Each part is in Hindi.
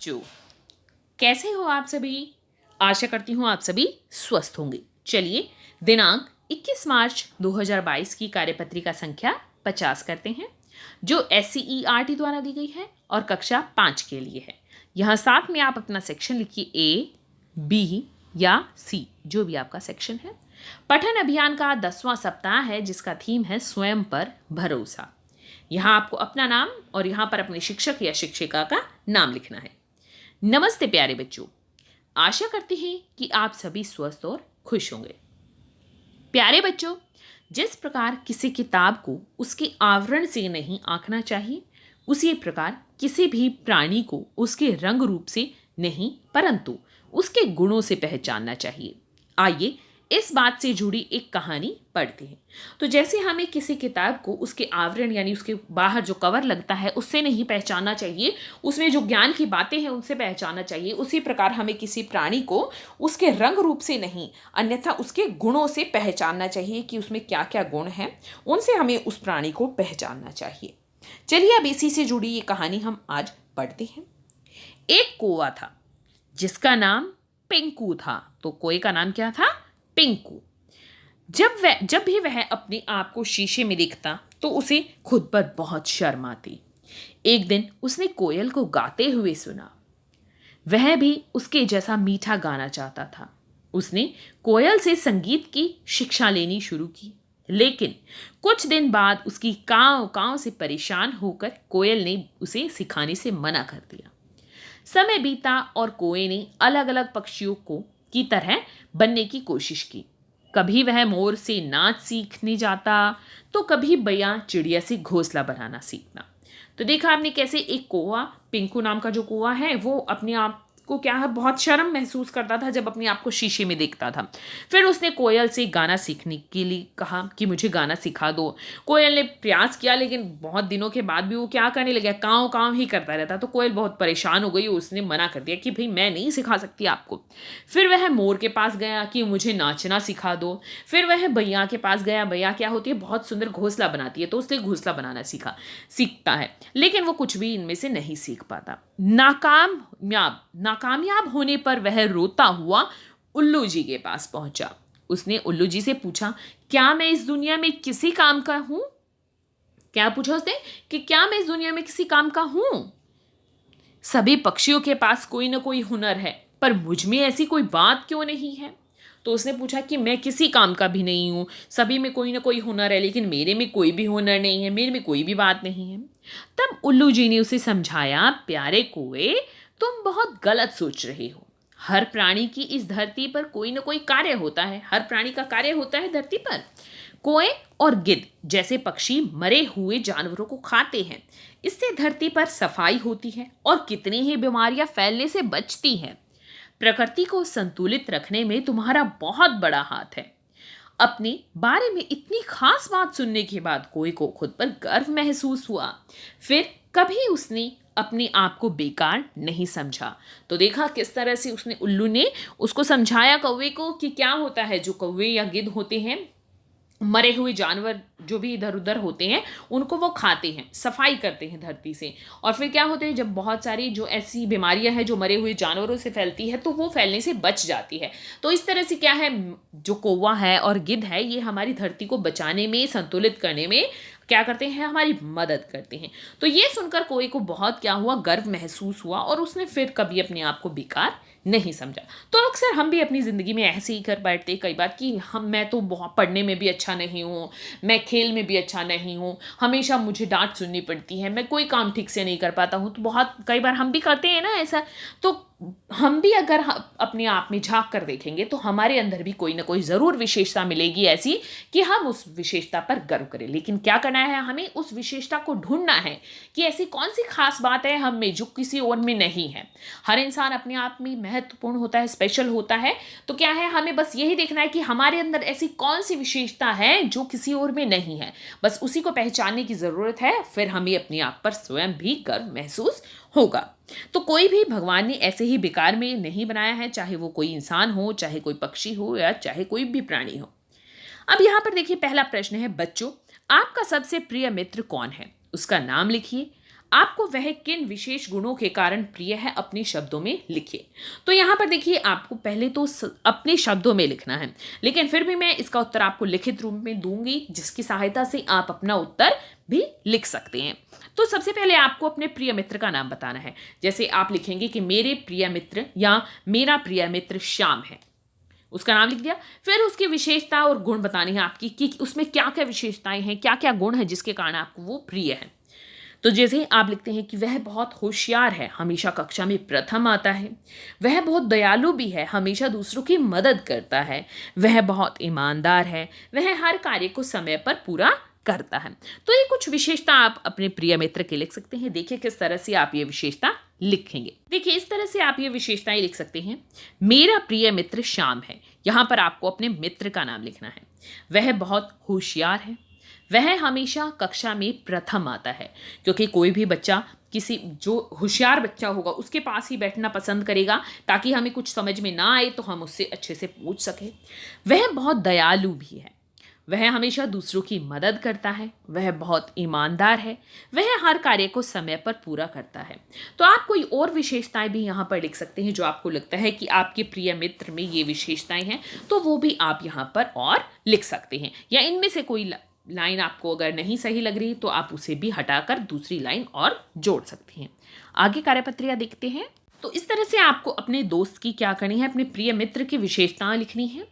बच्चों, कैसे हो आप सभी। आशा करती हूँ आप सभी स्वस्थ होंगे। चलिए दिनांक 21 मार्च 2022 की कार्यपत्रिका संख्या 50 करते हैं, जो SCERT द्वारा दी गई है और कक्षा 5 के लिए है। यहाँ साथ में आप अपना सेक्शन लिखिए, A, B या C, जो भी आपका सेक्शन है। पठन अभियान का 10वां सप्ताह है, जिसका थीम है स्वयं पर भरोसा। यहाँ आपको अपना नाम और यहाँ पर अपने शिक्षक या शिक्षिका का नाम लिखना है। नमस्ते प्यारे बच्चों, आशा करती हैं कि आप सभी स्वस्थ और खुश होंगे। प्यारे बच्चों, जिस प्रकार किसी किताब को उसके आवरण से नहीं आंकना चाहिए, उसी प्रकार किसी भी प्राणी को उसके रंग रूप से नहीं, परंतु उसके गुणों से पहचानना चाहिए। आइए इस बात से जुड़ी एक कहानी पढ़ते हैं। तो जैसे हमें किसी किताब को उसके आवरण यानी उसके बाहर जो कवर लगता है उससे नहीं पहचानना चाहिए, उसमें जो ज्ञान की बातें हैं उनसे पहचानना चाहिए, उसी प्रकार हमें किसी प्राणी को उसके रंग रूप से नहीं, अन्यथा उसके गुणों से पहचानना चाहिए कि उसमें क्या क्या गुण हैं, उनसे हमें उस प्राणी को पहचानना चाहिए। चलिए अब इसी से जुड़ी ये कहानी हम आज पढ़ते हैं। एक कौवा था जिसका नाम पिंकू था। तो कौवे का नाम क्या था? पिंकू। जब भी वह अपने आप को शीशे में देखता तो उसे खुद पर बहुत शर्म आती। एक दिन उसने कोयल को गाते हुए सुना। वह भी उसके जैसा मीठा गाना चाहता था। उसने कोयल से संगीत की शिक्षा लेनी शुरू की, लेकिन कुछ दिन बाद उसकी कांव कांव से परेशान होकर कोयल ने उसे सिखाने से मना कर दिया। समय बीता और कौवे ने अलग अलग पक्षियों की तरह बनने की कोशिश की। कभी वह मोर से नाच सीखने जाता, तो कभी बया चिड़िया से घोंसला बनाना सीखना। तो देखा आपने कैसे एक कौवा, पिंकू नाम का जो कौवा है, वो अपने आप को क्या है, बहुत शर्म महसूस करता था जब अपने आप को शीशे में देखता था। फिर उसने कोयल से गाना सीखने के लिए कहा कि मुझे गाना सिखा दो। कोयल ने प्रयास किया, लेकिन बहुत दिनों के बाद भी वो क्या करने लगा, काँव काँव ही करता रहता। तो कोयल बहुत परेशान हो गई, उसने मना कर दिया कि भाई मैं नहीं सिखा सकती आपको। फिर वह मोर के पास गया कि मुझे नाचना सिखा दो। फिर वह बैया के पास गया। बैया क्या होती है, बहुत सुंदर घोंसला बनाती है, तो उसने घोंसला बनाना सीखता है, लेकिन वो कुछ भी इनमें से नहीं सीख पाता। नाकामयाब होने पर वह रोता हुआ उल्लू जी के पास पहुंचा। उसने उल्लू जी से पूछा, क्या मैं इस दुनिया में किसी काम का हूं? क्या पूछा उसने कि क्या मैं इस दुनिया में किसी काम का हूं? सभी पक्षियों के पास कोई ना कोई हुनर है, पर मुझ में ऐसी कोई बात क्यों नहीं है? तो उसने पूछा कि मैं किसी काम का भी नहीं हूं, सभी में कोई ना कोई हुनर है, लेकिन मेरे में कोई भी हुनर नहीं है, मेरे में कोई भी बात नहीं है। तब उल्लू जी ने उसे समझाया, प्यारे कौवे, तुम बहुत गलत सोच रहे हो। हर प्राणी की इस धरती पर कोई ना कोई कार्य होता है, हर प्राणी का कार्य होता है धरती पर। कौवे और गिद्ध जैसे पक्षी मरे हुए जानवरों को खाते हैं, इससे धरती पर सफाई होती है और कितनी ही बीमारियां फैलने से बचती हैं। प्रकृति को संतुलित रखने में तुम्हारा बहुत बड़ा हाथ है। अपने बारे में इतनी खास बात सुनने के बाद कौवे को खुद पर गर्व महसूस हुआ। फिर कभी उसने अपने आप को बेकार नहीं समझा। तो देखा किस तरह से उसने, उल्लू ने उसको समझाया कौवे को कि क्या होता है, जो कौवे या गिद्ध होते हैं, मरे हुए जानवर जो भी इधर उधर होते हैं, उनको वो खाते हैं, सफाई करते हैं धरती से। और फिर क्या होते हैं, जब बहुत सारी जो ऐसी बीमारियां हैं जो मरे हुए जानवरों से फैलती है, तो वो फैलने से बच जाती है। तो इस तरह से क्या है, जो कौवा है और गिद्ध है, ये हमारी धरती को बचाने में, संतुलित करने में क्या करते हैं, हमारी मदद करते हैं। तो ये सुनकर कौवे को बहुत क्या हुआ, गर्व महसूस हुआ, और उसने फिर कभी अपने आप को बेकार नहीं समझा। तो अक्सर हम भी अपनी ज़िंदगी में ऐसे ही कर बैठते कई बार कि मैं तो बहुत पढ़ने में भी अच्छा नहीं हूँ, मैं खेल में भी अच्छा नहीं हूँ, हमेशा मुझे डांट सुननी पड़ती है, मैं कोई काम ठीक से नहीं कर पाता हूँ। तो बहुत कई बार हम भी करते हैं ना ऐसा। तो हम भी अगर अपने आप में झांक कर देखेंगे तो हमारे अंदर भी कोई ना कोई ज़रूर विशेषता मिलेगी ऐसी कि हम उस विशेषता पर गर्व करें। लेकिन क्या करना है, हमें उस विशेषता को ढूंढना है कि ऐसी कौन सी खास बात है हम में जो किसी और में नहीं है। हर इंसान अपने आप में महत्वपूर्ण होता है, स्पेशल होता है। तो क्या है, हमें बस यही देखना है कि हमारे अंदर ऐसी कौन सी विशेषता है जो किसी और में नहीं है, बस उसी को पहचानने की ज़रूरत है। फिर हमें अपने आप पर स्वयं भी गर्व महसूस होगा। तो कोई भी भगवान ने ऐसे ही बेकार में नहीं बनाया है, चाहे वो कोई इंसान हो, चाहे कोई पक्षी हो, या चाहे कोई भी प्राणी हो। अब यहाँ पर देखिए, पहला प्रश्न है, बच्चों आपका सबसे प्रिय मित्र कौन है? उसका नाम लिखिए। आपको वह किन विशेष गुणों के कारण प्रिय है अपने शब्दों में लिखिए। तो यहाँ पर देखिए, आपको पहले तो अपने शब्दों में लिखना है, लेकिन फिर भी मैं इसका उत्तर आपको लिखित रूप में दूंगी, जिसकी सहायता से आप अपना उत्तर भी लिख सकते हैं। तो सबसे पहले आपको अपने प्रिय मित्र का नाम बताना है। जैसे आप लिखेंगे कि मेरे प्रिय मित्र या मेरा प्रिय मित्र श्याम है, उसका नाम लिख दिया। फिर उसकी विशेषता और गुण बतानी है आपकी कि उसमें क्या क्या विशेषताएं हैं, क्या क्या गुण है जिसके कारण आपको वो प्रिय है। तो जैसे आप लिखते हैं कि वह बहुत होशियार है, हमेशा कक्षा में प्रथम आता है, वह बहुत दयालु भी है, हमेशा दूसरों की मदद करता है, वह बहुत ईमानदार है, वह हर कार्य को समय पर पूरा करता है। तो ये कुछ विशेषता आप अपने प्रिय मित्र के लिख सकते हैं। देखिए किस तरह से आप ये विशेषता लिखेंगे। देखिए इस तरह से आप ये विशेषताएं लिख सकते हैं। मेरा प्रिय मित्र श्याम है, यहाँ पर आपको अपने मित्र का नाम लिखना है। वह बहुत होशियार है, वह हमेशा कक्षा में प्रथम आता है, क्योंकि कोई भी बच्चा किसी जो होशियार बच्चा होगा उसके पास ही बैठना पसंद करेगा, ताकि हमें कुछ समझ में ना आए तो हम उससे अच्छे से पूछ सकें। वह बहुत दयालु भी है, वह हमेशा दूसरों की मदद करता है, वह बहुत ईमानदार है, वह हर कार्य को समय पर पूरा करता है। तो आप कोई और विशेषताएं भी यहाँ पर लिख सकते हैं जो आपको लगता है कि आपके प्रिय मित्र में ये विशेषताएं हैं, तो वो भी आप यहाँ पर और लिख सकते हैं। या इनमें से कोई लाइन आपको अगर नहीं सही लग रही तो आप उसे भी हटाकर दूसरी लाइन और जोड़ सकते हैं। आगे कार्यपत्रिका देखते हैं। तो इस तरह से आपको अपने दोस्त की क्या करनी है, अपने प्रिय मित्र की विशेषताएं लिखनी है।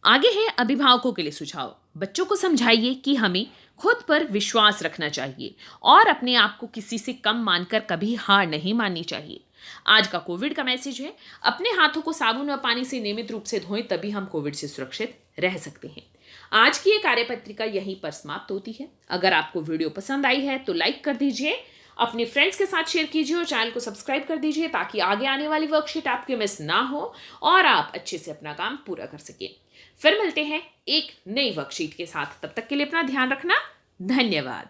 आगे है अभिभावकों के लिए सुझाव। बच्चों को समझाइए कि हमें खुद पर विश्वास रखना चाहिए और अपने आप को किसी से कम मानकर कभी हार नहीं माननी चाहिए। आज का कोविड का मैसेज है, अपने हाथों को साबुन और पानी से नियमित रूप से धोएं, तभी हम कोविड से सुरक्षित रह सकते हैं। आज की ये कार्यपत्रिका यहीं पर समाप्त होती है। अगर आपको वीडियो पसंद आई है तो लाइक कर दीजिए, अपने फ्रेंड्स के साथ शेयर कीजिए और चैनल को सब्सक्राइब कर दीजिए, ताकि आगे आने वाली वर्कशीट आपके मिस ना हो और आप अच्छे से अपना काम पूरा कर सकें। फिर मिलते हैं एक नई वर्कशीट के साथ, तब तक के लिए अपना ध्यान रखना। धन्यवाद।